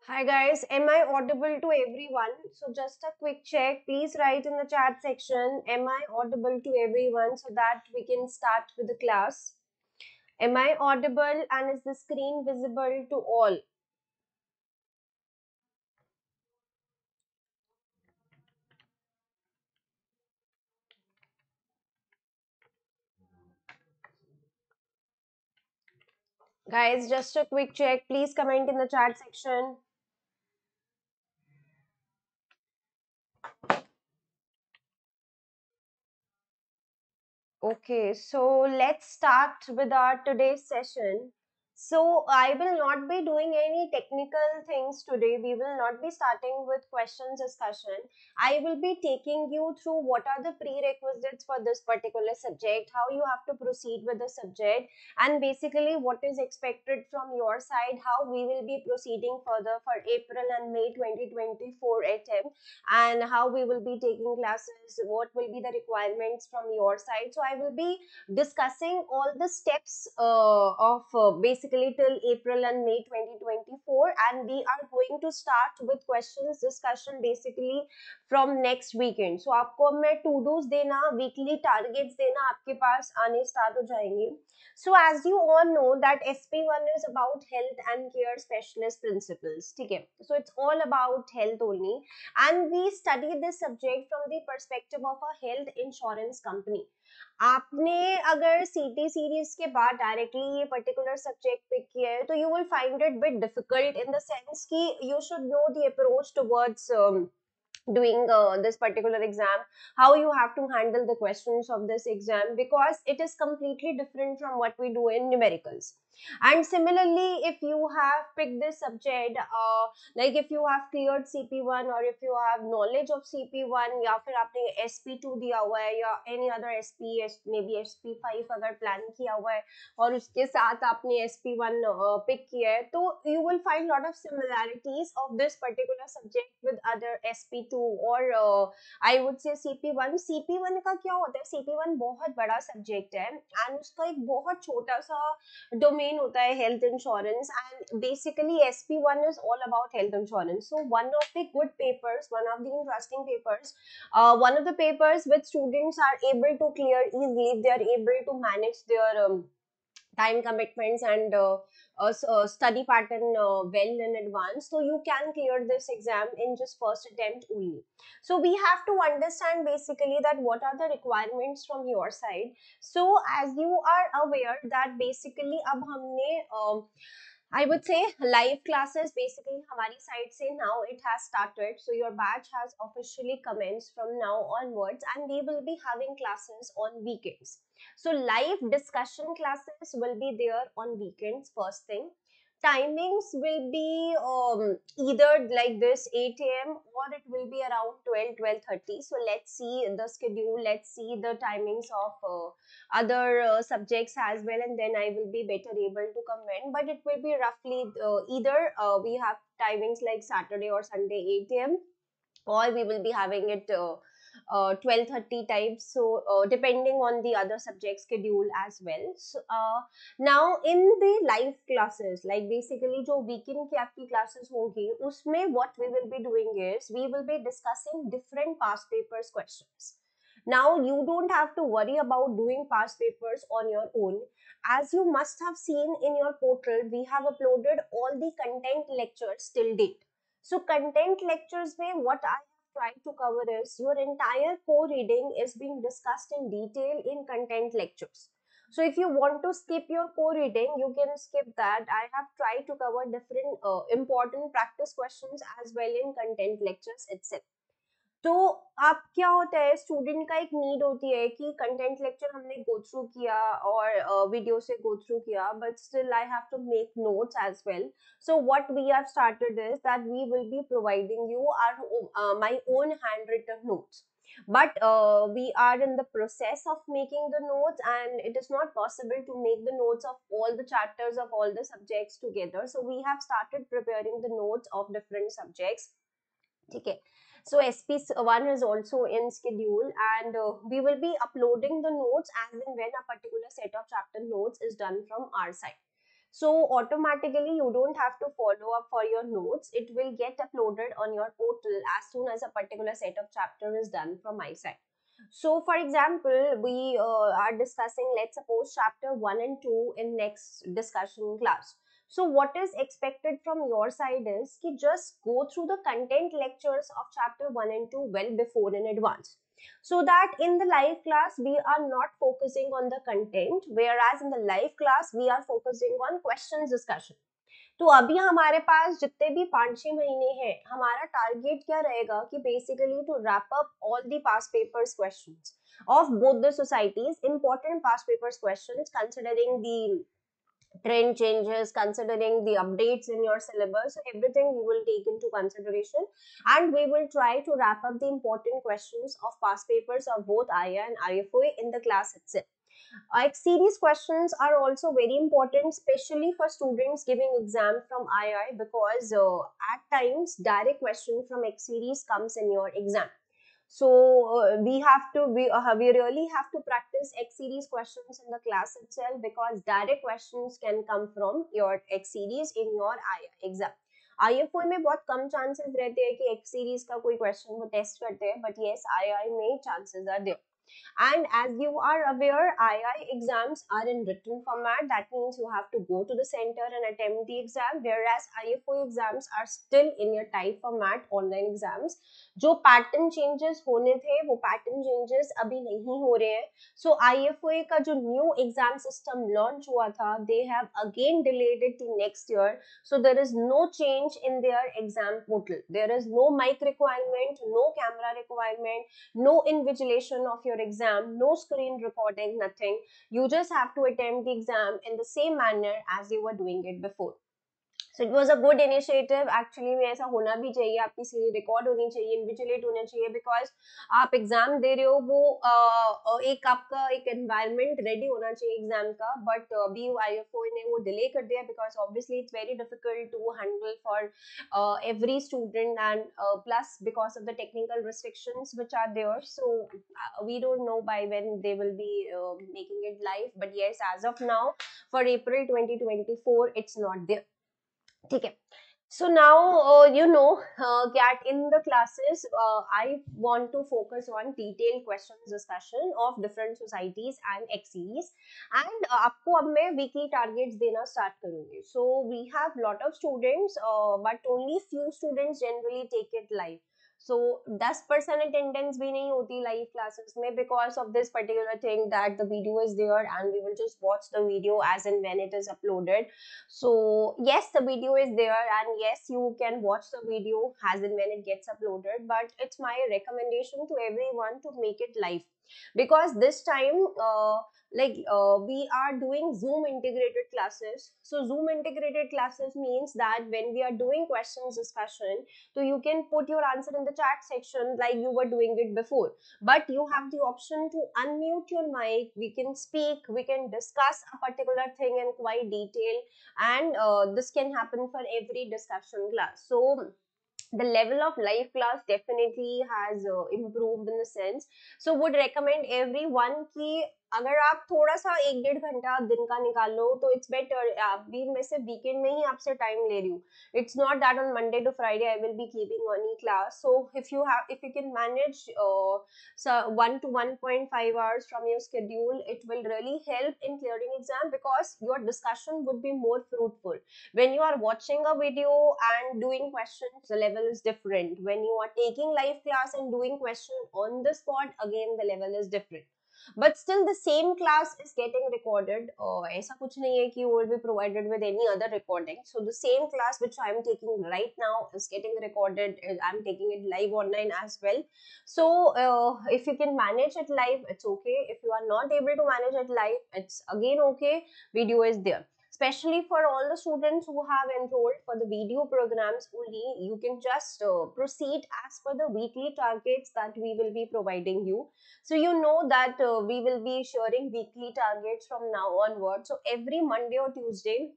Hi guys, am I audible to everyone? So just a quick check. Please write in the chat section, am I audible to everyone so that we can start with the class? Am I audible and is the screen visible to all? Guys, just a quick check. Please comment in the chat section. Okay, so let's start with our today's session. So I will not be doing any technical things today. We will not be starting with questions discussion. I will be taking you through what are the prerequisites for this particular subject, how you have to proceed with the subject, and basically what is expected from your side, how we will be proceeding further for April and May 2024 attempt, and how we will be taking classes, what will be the requirements from your side. So I will be discussing all the steps of basically till April and May 2024, and we are going to start with questions discussion basically from next weekend. So आपको अब मैं to do's देना, weekly targets देना आपके पास आने start हो जाएंगे. So as you all know that SP1 is about health and care specialist principles. ठीक है? So it's all about health only, and we study this subject from the perspective of a health insurance company. आपने अगर सीटी series के बाद directly ये particular subject pick किया है तो you will find it bit difficult in the sense कि you should know the approach towards doing this particular exam, how you have to handle the questions of this exam, because it is completely different from what we do in numericals. And similarly, if you have picked this subject, like if you have cleared CP1 or if you have knowledge of CP1 या फिर आपने SP2 दिया हुआ है या any other SP, maybe SP5 अगर plan किया हुआ है और उसके साथ आपने SP1 पिक किया है, तो you will find lot of similarities of this particular subject with other SP2 or I would say CP1. CP1 का क्या होता है, CP1 बहुत बड़ा सब्जेक्ट है एंड उसका एक बहुत छोटा सा डोमेन होता है health insurance, and basically SP1 is all about health insurance. So one of the good papers, one of the interesting papers, one of the papers which students are able to clear easily, they are able to manage their time commitments and study pattern well in advance, so you can clear this exam in just first attempt only. So we have to understand basically that what are the requirements from your side. So as you are aware that basically अब हमने I would say live classes basically हमारी side से now it has started. So your batch has officially commenced from now onwards, and we will be having classes on weekends. So live discussion classes will be there on weekends. First thing, timings will be either like this 8 a.m. or it will be around 12:30. So let's see the schedule, let's see the timings of other subjects as well, and then I will be better able to comment. But it will be roughly either we have timings like Saturday or Sunday 8 a.m. or we will be having it 12:30 types, so depending on the other subject schedule as well. So, now in the live classes, like basically जो weekend की आपकी classes होंगी उसमें what we will be doing is we will be discussing different past papers questions. Now you don't have to worry about doing past papers on your own. As you must have seen in your portal, we have uploaded all the content lectures till date. So content lectures में what I have tried to cover is your entire core reading is being discussed in detail in content lectures. So if you want to skip your core reading, you can skip that. I have tried to cover different important practice questions as well in content lectures itself. तो आप क्या होता है, student का एक need होती है कि कंटेंट लेक्चर हमने गो थ्रू किया और वीडियो से गो थ्रू किया, but still I have to make notes as well. So what we have started is that we will be providing you our my own hand written notes, but we are in the process of making the notes, and it is not possible to make the notes of all the chapters of all the subjects together. So we have started preparing the notes of different subjects. Okay, so SP1 is also in schedule, and we will be uploading the notes as and when a particular set of chapter notes is done from our side. So automatically you don't have to follow up for your notes. It will get uploaded on your portal as soon as a particular set of chapter is done from my side. So for example, we are discussing, let's suppose, chapter 1 and 2 in next discussion class. So what is expected from your side is ki just go through the content lectures of chapter 1 and 2 well before in advance, so that in the live class we are not focusing on the content, whereas in the live class we are focusing on questions discussion. तो अभी हमारे पास जितने भी 5-6 महीने हैं, हमारा target क्या रहेगा कि basically to wrap up all the past papers questions of both the societies, important past papers questions, considering the trend changes, considering the updates in your syllabus. So everything we will take into consideration, and we will try to wrap up the important questions of past papers of both IA and IFOA in the class itself. Like series questions are also very important, especially for students giving exam from II, because at times direct question from X series comes in your exam. So we really have to practice X series questions in the class itself, because direct questions can come from your X series in your II exam. IFO में बहुत कम chances रहते हैं कि X series का कोई question वो test करते हैं, बट yes II में chances are there. And as you are aware, II exams are in written format. That means you have to go to the center and attempt the exam, whereas IFO exams are still in your type format, online exams. जो pattern changes होने थे वो pattern changes अभी नहीं हो रहे हैं. सो IFOA का जो न्यू एग्जाम सिस्टम लॉन्च हुआ था, they have again delayed it to next year. So there is no change in their exam portal. There is no mic requirement, no camera requirement, no invigilation of your exam, no screen recording, nothing. You just have to attempt the exam in the same manner as you were doing it before. So it was a good initiative. Actually में ऐसा होना भी चाहिए, आपकी सीरी record होनी चाहिए, invigilate होना चाहिए, बिकॉज आप एग्जाम दे रहे हो, वो एक आपका एक एनवायरनमेंट रेडी होना चाहिए एग्जाम का. बट अभी IFO ने वो डिले कर दिया, because obviously it's very difficult to handle for every student, and plus because of the technical restrictions which are there. So we don't know by when they will be making it live, but yes, as of now for April 2024 it's not there. ठीक है. So now that in the classes I want to focus on detailed questions discussion of different societies and X series, and आपको अब मैं weekly targets देना start करूँगी. So we have lot of students, but only few students generally take it live. So 10% attendance भी नहीं होती live classes में, because of this particular thing that the video is there and we will just watch the video as and when it is uploaded. So yes, the video is there, and yes, you can watch the video as and when it gets uploaded, but it's my recommendation to everyone to make it live, because this time we are doing Zoom integrated classes. So Zoom integrated classes means that when we are doing questions discussion, so you can put your answer in the chat section like you were doing it before, but you have the option to unmute your mic. We can speak, we can discuss a particular thing in quite detail, and this can happen for every discussion class. So the level of live class definitely has improved in the sense. So would recommend everyone ki अगर आप थोड़ा सा 1-1.5 घंटा दिन का निकाल लो तो it's better. अभी मैं सिर्फ वीकेंड में ही आपसे टाइम ले रही हूँ. It's not that on Monday to Friday I will be keeping on e class. So if you can manage 1 to 1.5 hours from your schedule, it will really help in clearing exam, because your discussion would be more fruitful. When you are watching a video and doing questions, the level is different. When you are taking live class and doing question on the spot, again the level is different. But still the same class is getting recorded. ऐसा कुछ नहीं है कि will be provided with any other recording. So the same class which I am taking right now is getting recorded. I am taking it live online as well. So if you can manage it live, it's okay. If you are not able to manage it live, it's again okay. Video is there. Especially for all the students who have enrolled for the video programs only, you can just proceed as per the weekly targets that we will be providing you. So you know that we will be sharing weekly targets from now onward. So every Monday or Tuesday,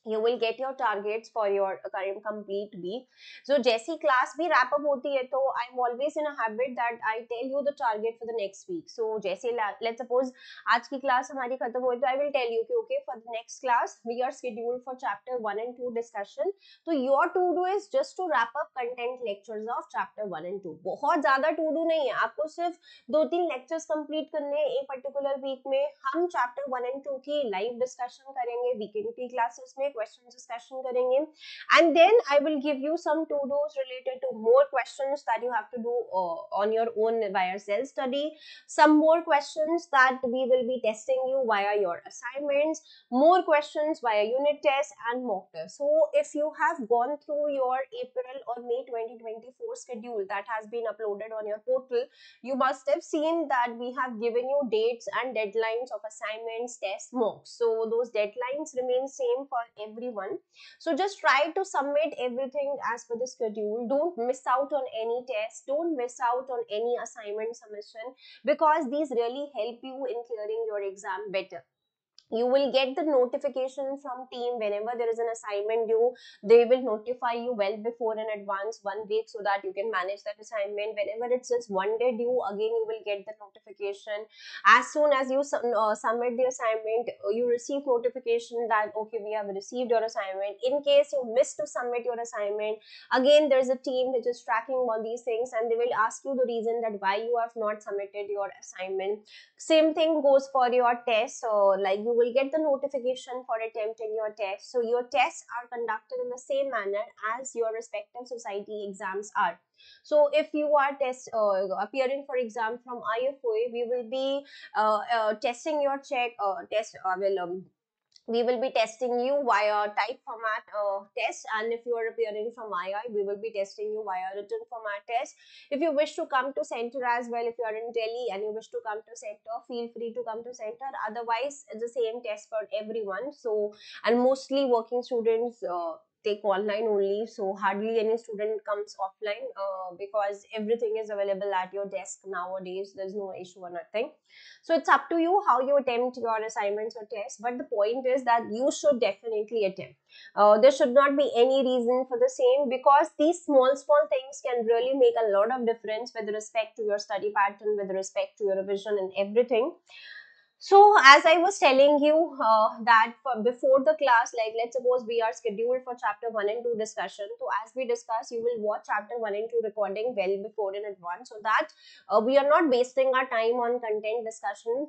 you will get your targets for your current complete week. So जैसी class भी wrap up होती है तो I'm always in a habit that I tell you the target for the next week. So जैसे let's suppose आज की class हमारी खत्म हुई तो I will tell you कि okay for the next class we are scheduled for chapter 1 and 2 discussion. तो your to do is just to wrap up content lectures of chapter 1 and 2. बहुत ज़्यादा to do नहीं है, आपको सिर्फ 2-3 lectures complete करने हैं एक particular week में. हम chapter 1 and 2 की live discussion करेंगे weekend की classes में, question discussion करेंगे, and then I will give you some to dos related to more questions that you have to do on your own via self study, some more questions that we will be testing you via your assignments, more questions via unit tests and mock tests. So if you have gone through your April or May 2024 schedule that has been uploaded on your portal, you must have seen that we have given you dates and deadlines of assignments, tests, mocks. So those deadlines remain same for everyone. So just try to submit everything as per the schedule. Don't miss out on any test. Don't miss out on any assignment submission, because these really help you in clearing your exam better. You will get the notification from team whenever there is an assignment due. They will notify you well before in advance, 1 week, so that you can manage that assignment. Whenever it's just one day due, again you will get the notification. As soon as you submit the assignment, you receive notification that okay, we have received your assignment. In case you miss to submit your assignment, again there's a team which is tracking all these things, and they will ask you the reason that why you have not submitted your assignment. Same thing goes for your test. So like you will get the notification for attempting your test. So your tests are conducted in the same manner as your respective society exams are. So if you are appearing for exam from ifoa, we will be testing your check test will we will be testing you via type format test, and if you are appearing from II, we will be testing you via written format test. If you wish to come to center as well, if you are in Delhi and you wish to come to center, feel free to come to center. Otherwise, it's the same test for everyone. So, and mostly working students take online only, so hardly any student comes offline because everything is available at your desk nowadays. There's no issue or nothing. So it's up to you how you attempt your assignments or tests, but the point is that you should definitely attempt. There should not be any reason for the same, because these small things can really make a lot of difference with respect to your study pattern, with respect to your revision and everything. So as I was telling you that before the class, like let's suppose we are scheduled for chapter 1 and 2 discussion. So as we discuss, you will watch chapter 1 and 2 recording well before in advance, so that we are not wasting our time on content discussion,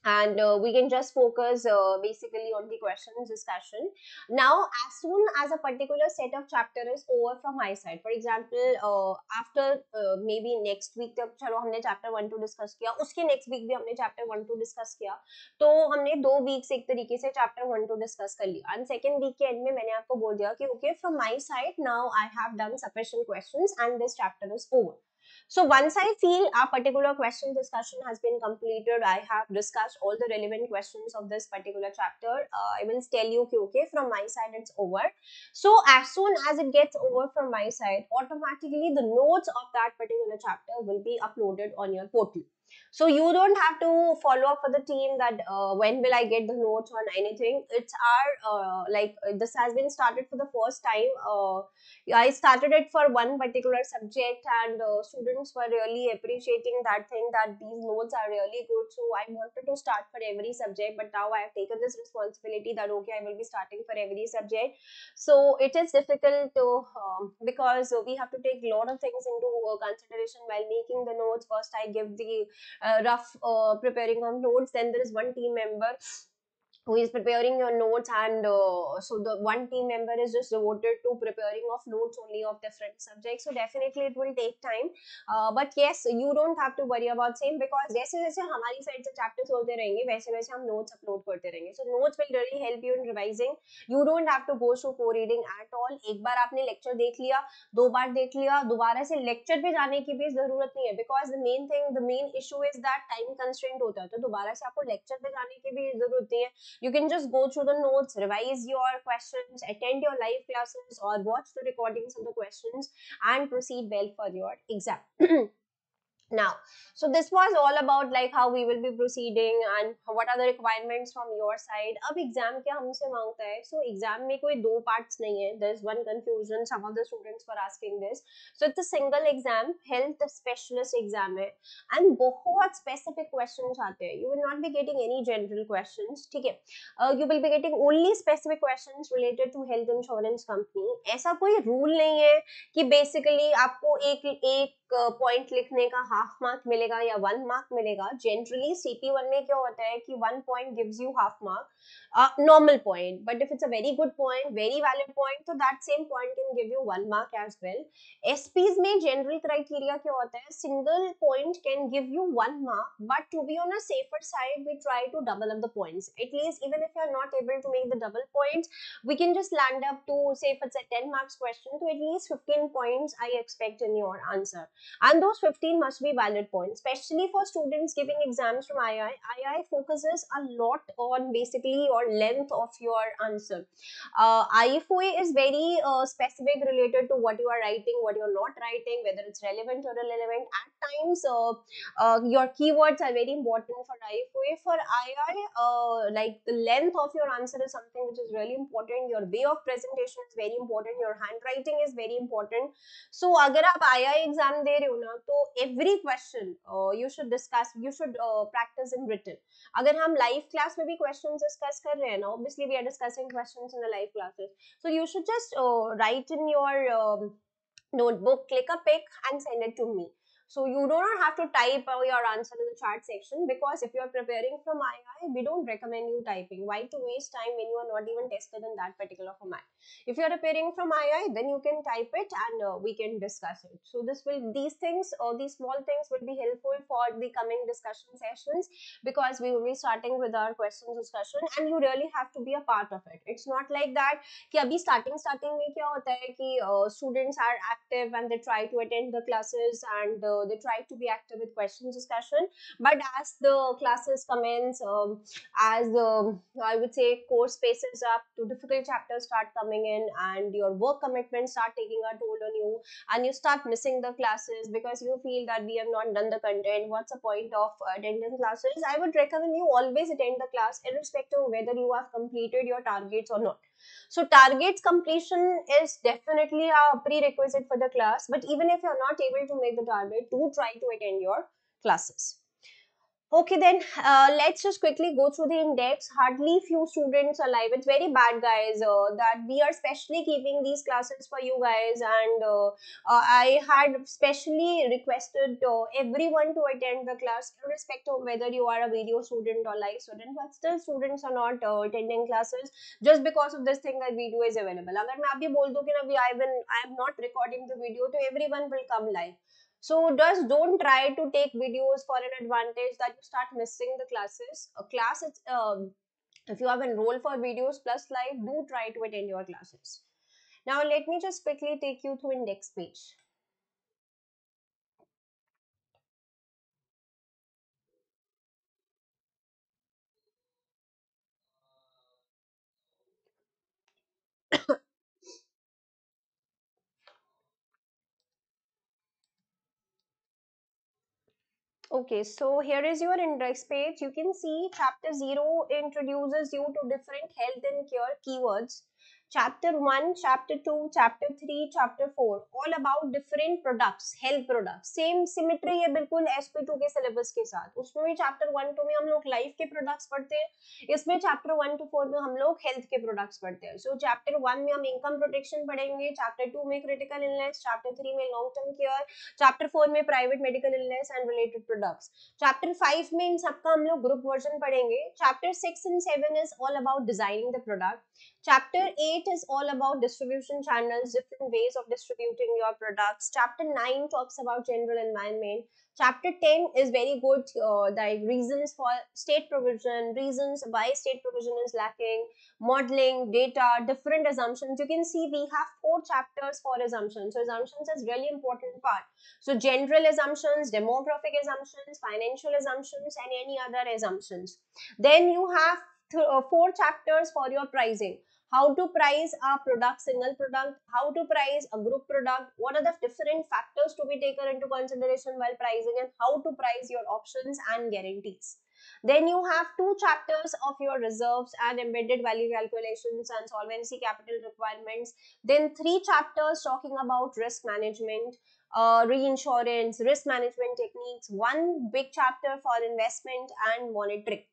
and we can just focus basically on the questions discussion. Now as soon as a particular set of chapter is over from my side, for example after maybe next week तक चलो हमने chapter 1 2 discuss किया, उसके next week भी हमने chapter 1 2 discuss किया, तो हमने 2 weeks एक तरीके से chapter 1 2 discuss कर लिया, and second week के end में मैंने आपको बोल दिया कि okay from my side now I have done sufficient questions and this chapter is over. So once I feel a particular question discussion has been completed, I have discussed all the relevant questions of this particular chapter, I will tell you okay from my side it's over. So as soon as it gets over from my side, automatically the notes of that particular chapter will be uploaded on your portal. So you don't have to follow up for the team that when will I get the notes on anything. It's our this has been started for the first time. I started it for one particular subject, and students were really appreciating that thing, that these notes are really good. So I wanted to start for every subject, but now I have taken this responsibility that okay, I will be starting for every subject. So it is difficult to because we have to take a lot of things into consideration while making the notes. First I give the rough preparing of notes, then there is one team member who is preparing your notes, and so the one team member is just devoted to preparing of notes only of different subjects. So definitely it will take time, but yes, you don't have to worry about same, because जैसे जैसे हमारी side से chapters होते रहेंगे वैसे वैसे हम notes upload करते रहेंगे. So notes will really help you in revising. You don't have to go through co-reading at all. एक बार आपने lecture देख लिया, 2 बार देख लिया, दोबारा से lecture पे जाने की भी जरूरत नहीं है, because the main issue is that time constraint होता है, तो दोबारा से आपको lecture पे जाने की भी जरूरत नहीं है. You can just go through the notes, revise your questions, attend your live classes, or watch the recordings of the questions and proceed well for your exam. Now, so this was all about like how we will be proceeding and what are the requirements from your side. अब exam क्या हमसे मांगता है? So exam में कोई दो parts नहीं है. There's one confusion. Some of the students were asking this. So it's a single exam, health specialist exam है, and बहुत specific questions आते हैं. You will not be getting any general questions. ठीक है? You will be getting only specific questions related to health insurance company. ऐसा कोई rule नहीं है कि बेसिकली आपको एक एक पॉइंट लिखने का हाफ मार्क मिलेगा या 1 मार्क मिलेगा. जनरली CP1 में क्या होता है कि 1 point gives you half mark, normal point, but if it's a very good point, very valid point, तो that same point can give you 1 mark as well. SPs में जनरल क्राइटेरिया क्या होता है? Single point can give you 1 mark, but to be on a safer side we try to double up the points. At least even if you are not able to make the double points, we can just land up to, say if it's a 10 marks question, to at least 15 points I expect in your answer, and those 15 must be valid points, especially for students giving exams from II. II focuses a lot on basically your length of your answer. ifoa is very specific related to what you are writing, what you're not writing, whether it's relevant or irrelevant. At times your keywords are very important for ifoa. For II, like the length of your answer is something which is really important. Your way of presentation is very important. Your handwriting is very important. So अगर आप II exam दे रहे हो ना, तो every question you should discuss, you should practice in written. अगर हम live class में भी questions discuss कर रहे हैं ना, obviously we are discussing questions in the live classes, so you should just write in your notebook, click a pic and send it to me. So you do not have to type your answer in the chat section, because if you are preparing from II, we don't recommend you typing. Why to waste time when you are not even tested in that particular format? If you are preparing from II, then you can type it and we can discuss it. So these things, these small things will be helpful for the coming discussion sessions, because we will be starting with our questions discussion, and you really have to be a part of it. It's not like that कि अभी starting में क्या होता है कि students are active and they try to attend the classes, and they try to be active with questions discussion, but as the classes commence, as I would say course spaces up, to difficult chapters start coming in, and your work commitments start taking a toll on you, and you start missing the classes because you feel that we have not done the content. What's the point of attending classes? I would recommend you always attend the class, irrespective of whether you have completed your targets or not. So targets completion is definitely a prerequisite for the class, but even if you're not able to make the target, do try to attend your classes. Okay, then let's just quickly go through the index. Hardly few students alive. It's very bad, guys, that we are specially keeping these classes for you guys, and I had specially requested everyone to attend the class, irrespective of whether you are a video student or live student, but still students are not attending classes just because of this thing that video is available. अगर मैं अभी बोल दूँ कि ना I am not recording the video, so everyone will come live. So just don't try to take videos for an advantage that you start missing the classes. A class, if you have enrolled for videos plus live, do try to attend your classes. Now let me just quickly take you through index page. Okay, so here is your index page. You can see chapter 0 introduces you to different health and care keywords. Chapter 1, chapter 2, chapter 3, chapter 4, all about different products, health products. Same symmetry है बिल्कुल SP2 के syllabus के साथ. उसमें भी chapter 1 2 में हम लोग life के products पढ़ते हैं. इसमें chapter 1 to 4 में हम लोग health के products पढ़ते हैं. So chapter 1 में हम income protection पढ़ेंगे, chapter 2 में critical illness, chapter 3 में long term care, चैप्टर 4 में private medical illness and related products. Chapter 5 में इन सबका हम लोग ग्रुप वर्जन पढ़ेंगे. Chapter 6 and 7 is all about designing the product. Chapter 8 is all about distribution channels, different ways of distributing your products. Chapter 9 talks about general environment. Chapter 10 is very good, like reasons for state provision, reasons why state provision is lacking, modeling, data, different assumptions. You can see we have 4 chapters for assumptions. So assumptions is really important part. So general assumptions, demographic assumptions, financial assumptions, and any other assumptions. Then you have 4 chapters for your pricing. how to price a product, single product, how to price a group product, what are the different factors to be taken into consideration while pricing, and how to price your options and guarantees. Then you have two chapters of your reserves and embedded value calculations and solvency capital requirements. Then three chapters talking about risk management, reinsurance, risk management techniques, one big chapter for investment and monitoring.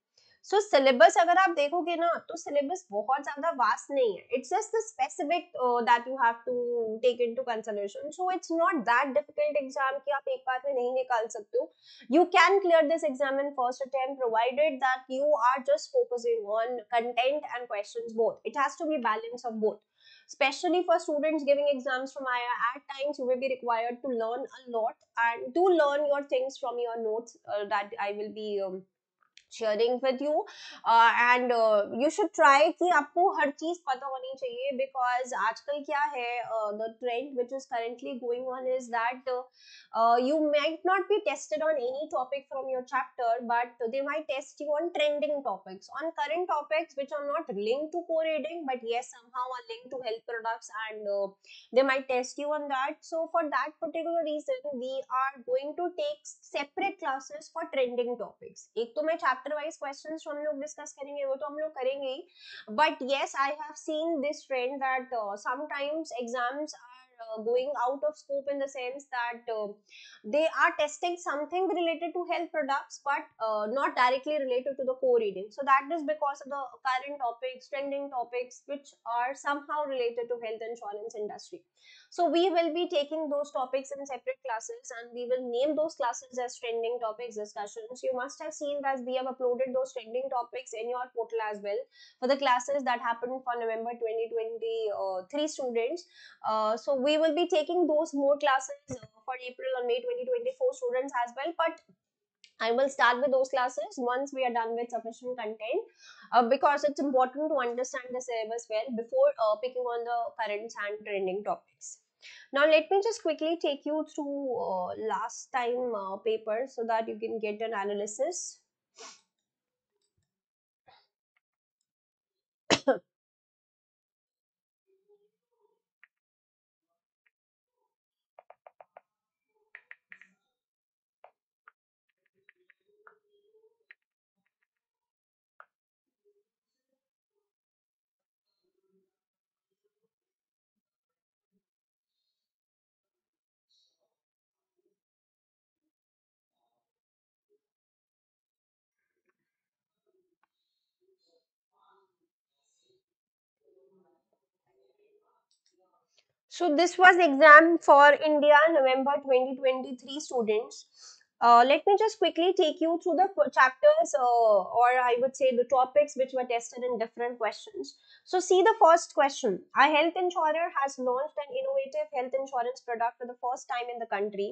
So syllabus अगर आप देखोगे ना तो syllabus बहुत ज्यादा vast नहीं है. It's just the specific that you have to take into consideration. So it's not that difficult exam कि आप एक बार में नहीं निकाल सकते हो. You can clear this exam in first attempt provided that you are just focusing on content and questions both. It has to be balance of both. Especially for students giving exams from IIA, at times you will be required to learn a lot and to learn your things from your notes that I will be sharing with you. And you should try कि आपको हर चीज पता होनी चाहिए, because आजकल क्या है, the trend which is currently going on is that you might not be tested on any topic from your chapter, but they might test you on trending topics, on current topics which are not linked to core reading but yes somehow are linked to health products, and they might test you on that. So for that particular reason we are going to take separate classes for trending topics. एक तो मैं chapter wise questions जो हम लोग discuss करेंगे वो तो हम लोग करेंगे ही, but yes I have seen this trend that sometimes exams are going out of scope in the sense that they are testing something related to health products but not directly related to the core reading. So that is because of the current topics, trending topics which are somehow related to health insurance industry. So we will be taking those topics in separate classes and we will name those classes as trending topics discussions. You must have seen that we have uploaded those trending topics in your portal as well for the classes that happened for November 2023 students. So we will be taking those more classes for April or May 2024 students as well, but I will start with those classes once we are done with sufficient content, because it's important to understand the syllabus well before picking on the current and trending topics. Now let me just quickly take you through last time paper so that you can get an analysis. So this was exam for India November 2023 students. Let me just quickly take you through the chapters, or I would say the topics which were tested in different questions. So see the first question. A health insurer has launched an innovative health insurance product for the first time in the country.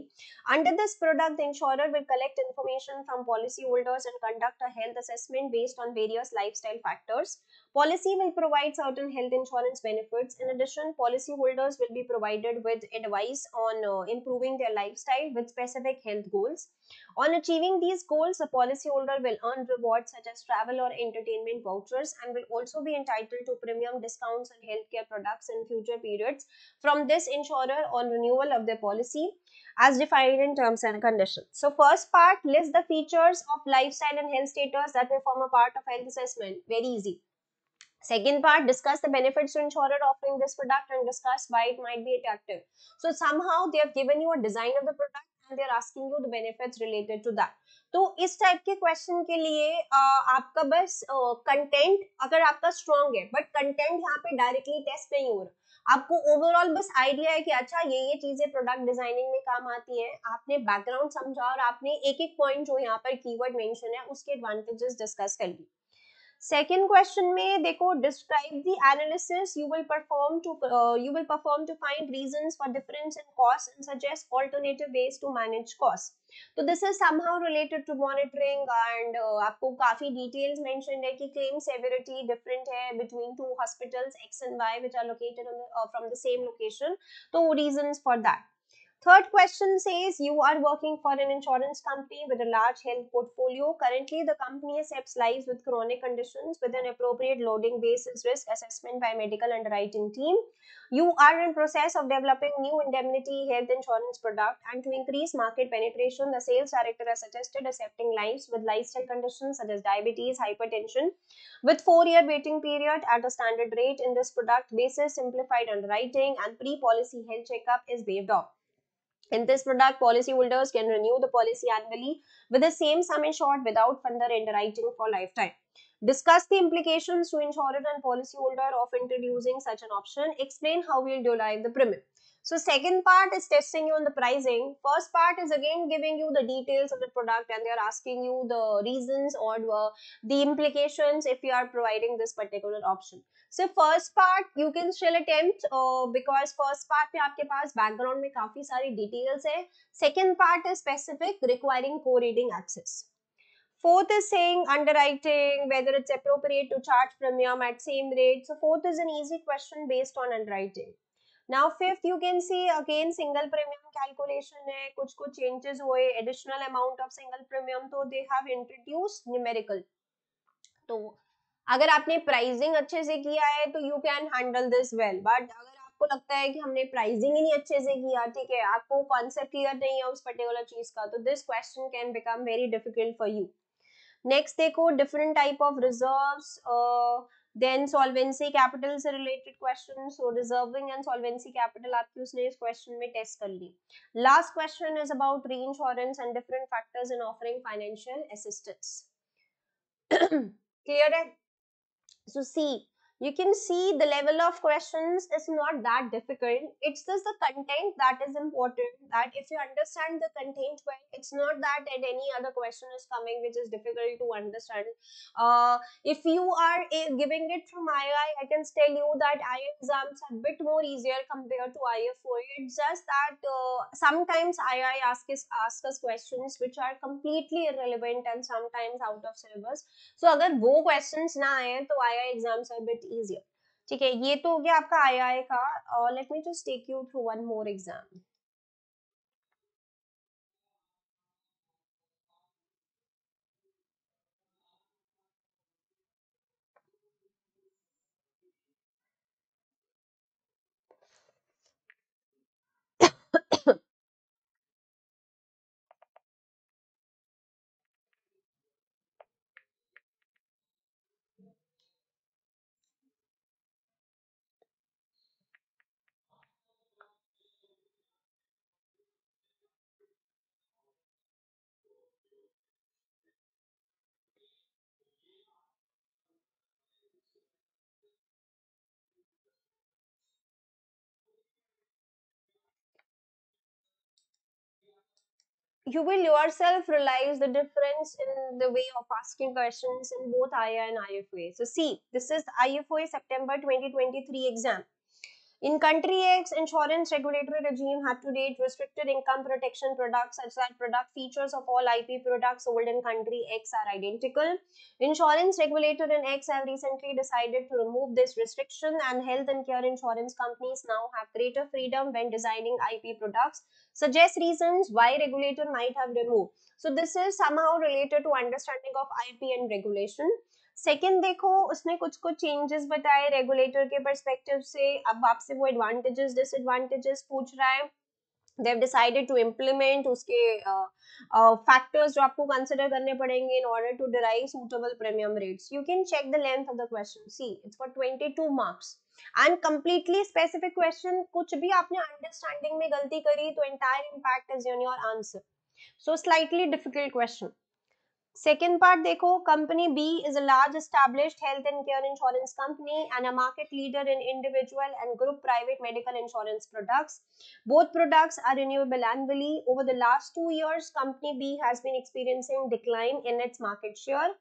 Under this product, the insurer will collect information from policyholders and conduct a health assessment based on various lifestyle factors. Policy will provide certain health insurance benefits. In addition, policyholders will be provided with advice on improving their lifestyle with specific health goals. On achieving these goals, a policyholder will earn rewards such as travel or entertainment vouchers and will also be entitled to premium discounts on healthcare products in future periods from this insurer on renewal of their policy as defined in terms and conditions. So first part lists the features of lifestyle and health status that will form a part of health assessment. Very easy. Second part, discuss the benefits to insurer offering this product and discuss why it might be attractive. So somehow they have given you a design of the product and they are asking you the benefits related to that. तो इस type के question के लिए आपका बस content अगर आपका strong है बट कंटेंट यहाँ पे डायरेक्टली टेस्ट नहीं हो रहा, आपको ओवरऑल बस आइडिया है कि अच्छा ये चीजें प्रोडक्ट डिजाइनिंग में काम आती हैं, आपने बैकग्राउंड समझा और आपने एक एक पॉइंट जो यहाँ पर कीवर्ड मेंशन है उसके एडवांटेजेस डिस्कस कर ली. सेकेंड क्वेश्चन में देखो, describe the analysis you will perform to find reasons for difference in cost and suggest alternative ways to manage cost. तो this is somehow related to monitoring and आपको काफी details mentioned है कि claim severity different है between two hospitals X and Y which are located on from the same location. तो reasons for that. Third question says you are working for an insurance company with a large health portfolio. Currently, the company accepts lives with chronic conditions with an appropriate loading basis risk assessment by medical underwriting team. You are in process of developing new indemnity health insurance product, and to increase market penetration, the sales director has suggested accepting lives with lifestyle conditions such as diabetes, hypertension, with 4-year waiting period at a standard rate. In this product basis, simplified underwriting and pre-policy health checkup is waived off. In this product, policyholders can renew the policy annually with the same sum insured without further underwriting for lifetime. Discuss the implications to insurer and policyholder of introducing such an option. Explain how we will derive the premium. So second part is testing you on the pricing. First part is again giving you the details of the product, and they are asking you the reasons or the implications if you are providing this particular option. So first part you can still attempt because first part में आपके पास background में काफी सारी details है. Second part is specific, requiring co-reading access. Fourth is saying underwriting, whether it's appropriate to charge premium at same rate. So fourth is an easy question based on underwriting. Now fifth you can see again single premium calculation है, कुछ changes हुए, additional amount of single premium, तो they have introduced numerical. तो अगर आपने pricing अच्छे से किया है तो you can handle this well, but अगर आपको लगता है कि हमने प्राइसिंग ही नहीं अच्छे से किया, ठीक है, आपको कॉन्सेप्ट क्लियर नहीं है उस पर्टिकुलर चीज का, तो this question can become very difficult for you. Next देखो different type of reserves, then solvency capital से related question. So reserving and solvency capital आपकी उसने इस क्वेश्चन में टेस्ट कर ली. Last question is about reinsurance and different factors in offering financial assistance. Clear है? So see, you can see the level of questions is not that difficult. It's just the content that is important. That if you understand the content well, it's not that any other question is coming which is difficult to understand. If you are giving it from II, I can tell you that II exams are a bit more easier compared to ifoa. It's just that sometimes II ask us questions which are completely irrelevant and sometimes out of syllabus. So अगर वो questions ना आए तो II exams are a bit easier. ठीक है, ये तो हो गया आपका II का. Let me just take you through one more exam. You will yourself realize the difference in the way of asking questions in both II and ifoa. So see, this is the ifoa September 2023 exam. In country X, insurance regulatory regime had to date restricted income protection products such that product features of all IP products sold in country X are identical. Insurance regulator in X have recently decided to remove this restriction, and health and care insurance companies now have greater freedom when designing IP products. Suggest reasons why regulator might have removed. So this is somehow related to understanding of IP and regulation. Second देखो उसने कुछ कुछ changes बताए regulator के perspective से. अब आपसे वो एडवांटेजेस डिसएडवांटेजेस पूछ रहा है. They have decided to implement उसके फैक्टर्स जो आपको कंसिडर करने पड़ेंगे in order to derive suitable premium rates. You can check the length of the question. See it's for 22 marks and completely specific question. कुछ भी आपने अंडरस्टैंडिंग में गलती करी तो entire impact is on your answer. So slightly difficult question. Second part देखो, company B is a large established health and care insurance company and a market leader in individual and group private medical insurance products. Both products are renewable annually. Over the last 2 years, company B has been experiencing decline in its market share.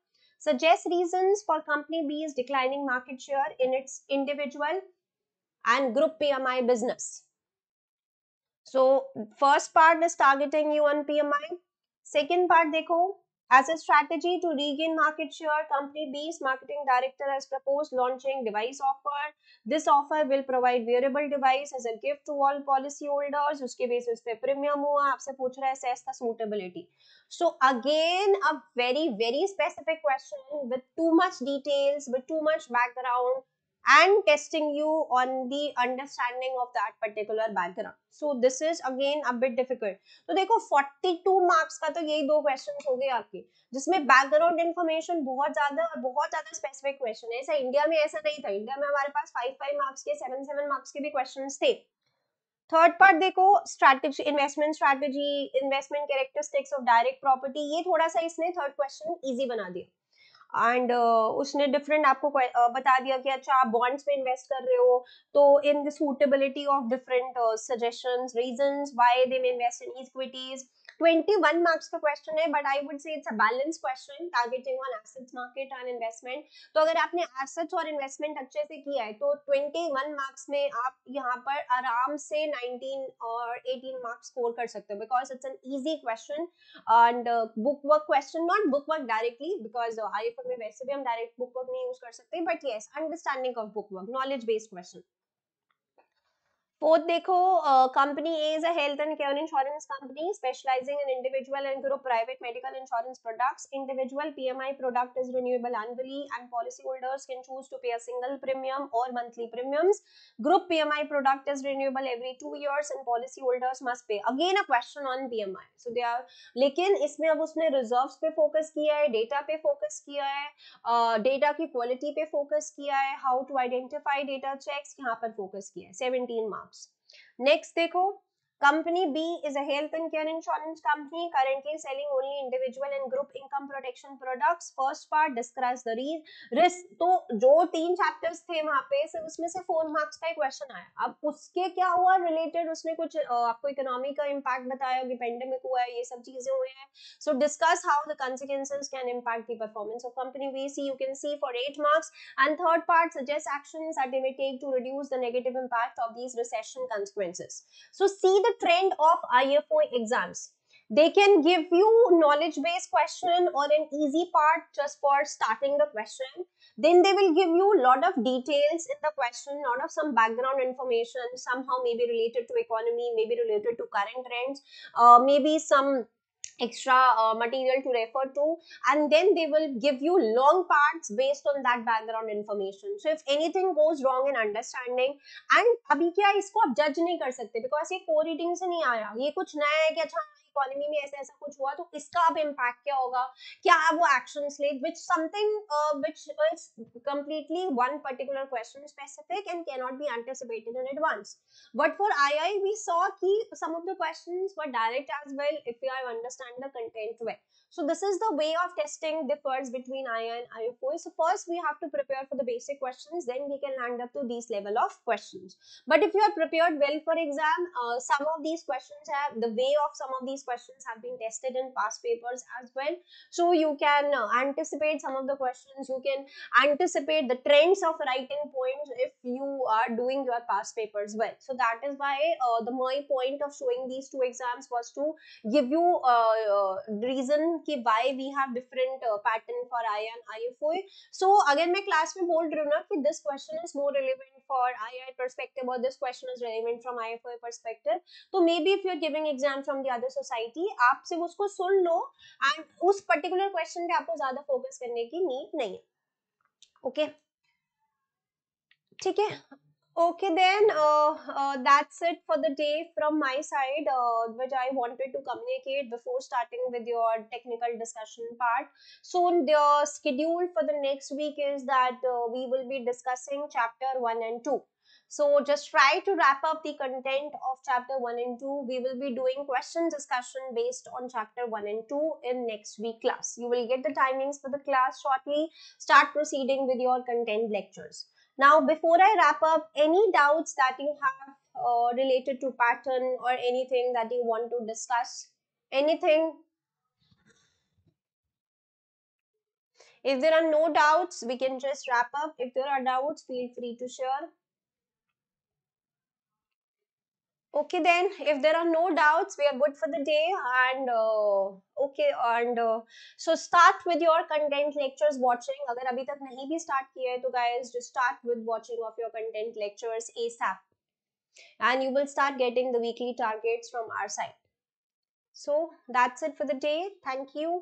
Suggest reasons for company B's declining market share in its individual and group PMI business. So first part is targeting you on PMI. Second part देखो, As a strategy to regain market share, Company B's marketing director has proposed launching device offer. This offer will provide wearable device as a gift to all policy holders. उसके basis पे premium हुआ, आपसे पूछ रहा है assess the suitability. So again, a very specific question with too much details, with too much background, and testing you on the understanding of that particular background. So this is again a bit difficult. तो देखो 42 marks का तो यही दो question हो गए आपके, जिसमें बैकग्राउंड इन्फॉर्मेशन बहुत ज्यादा और बहुत ज्यादा स्पेसिफिक क्वेश्चन है. ऐसा इंडिया में ऐसा नहीं था. इंडिया में हमारे पास 5 मार्क्स के 7 मार्क्स के भी क्वेश्चन थे. थर्ड पार्ट देखो, strategy, investment strategy, investment characteristics of direct property. ये थोड़ा सा इसने थर्ड क्वेश्चन इजी बना दिया. एंड उसने डिफरेंट आपको बता दिया कि अच्छा आप बॉन्ड्स में इन्वेस्ट कर रहे हो, तो in the suitability of different suggestions, reasons why they may invest in equities. 21 marks का क्वेश्चन है, but I would say it's a balance question targeting on assets market and investment. तो अगर आपने एसेट्स और इन्वेस्टमेंट अच्छे से किया है तो 21 मार्क्स में आप यहाँ पर आराम से 19 और 18 मार्क्स स्कोर कर सकते हो, because it's an easy question. And book work question, not book work directly, because IFA में वैसे भी हम डायरेक्ट बुक वर्क नहीं यूज कर सकते, but yes, understanding of book work, knowledge based question. Fourth देखो, company A is a health and care insurance company specialising in individual and group private medical insurance products. Individual PMI product is renewable annually and policy holders can choose to pay a single premium और monthly premiums. Group PMI product is renewable every 2 years and policy holders must pay. Again a question on PMI. So they are, लेकिन इसमें अब उसने reserves पे focus किया है, data पे focus किया है, डेटा की क्वालिटी पे फोकस किया है, how to identify data checks यहाँ पर फोकस किया है. 17 मार्क्स. नेक्स्ट देखो, company B is a health and care insurance company currently selling only individual and group income protection products. First part describe the risk. तो जो 3 chapters थे वहां पे से उसमें से 4 मार्क्स का क्वेश्चन आया. अब उसके क्या हुआ रिलेटेड, उसने कुछ आपको इकोनॉमी का इम्पैक्ट बताया कि पेंडेमिक हुआ है, ये सब चीजें हुई हैं. So discuss how the consequences can impact the performance of company B. C you can see for 8 marks. And third part suggests actions that they may take to reduce the negative impact of these recession consequences. So see the trend of ifoa exams. They can give you knowledge based question or an easy part just for starting the question. Then they will give you a lot of details in the question, lot of some background information, somehow maybe related to economy, maybe related to current trends, maybe some extra material to refer to, and then they will give you long parts based on that background information. So if anything goes wrong in understanding, and अभी क्या इसको आप जज नहीं कर सकते because ये core reading से नहीं आया, ये कुछ नया है कि अच्छा इकोनॉमी में ऐसा ऐसा कुछ हुआ तो इसका अब इम्पैक्ट क्या होगा, क्या वो एक्शंस ले, which something which is completely one particular question specific and cannot be anticipated in advance. But for II, we saw कि some of the questions were direct as well if we have understand the content well. So this is the way of testing differs between II and IFOA. So first we have to prepare for the basic questions, then we can land up to these level of questions. But if you are prepared well for exam, some of these questions have, the way of some of these questions have been tested in past papers as well. So you can anticipate some of the questions, you can anticipate the trends of writing points if you are doing your past papers well. So that is why my point of showing these two exams was to give you reason कि why we have different pattern for I and IFOA. So again मैं class में बोल रही हूँ ना कि this question is more relevant for II perspective or this question is relevant from IFOA perspective. तो maybe if you are giving exam from the other society, आप सिर्फ उसको सुन लो and उस particular question पे आपको ज़्यादा focus करने की need नहीं है. Okay, ठीक है. Okay, then that's it for the day from my side, which I wanted to communicate before starting with your technical discussion part. So the schedule for the next week is that we will be discussing chapter 1 and 2. So just try to wrap up the content of chapter 1 and 2. We will be doing question discussion based on chapter 1 and 2 in next week class. You will get the timings for the class shortly. Start proceeding with your content lectures. Now, before I wrap up, any doubts that you have related to pattern or anything that you want to discuss? Anything? If there are no doubts, we can just wrap up. If there are doubts, feel free to share. Okay, then, if there are no doubts, we are good for the day. And okay, and so start with your content lectures watching. अगर अभी तक नहीं भी start किया है तो guys, just start with watching of your content lectures ASAP, and you will start getting the weekly targets from our side. So that's it for the day. Thank you.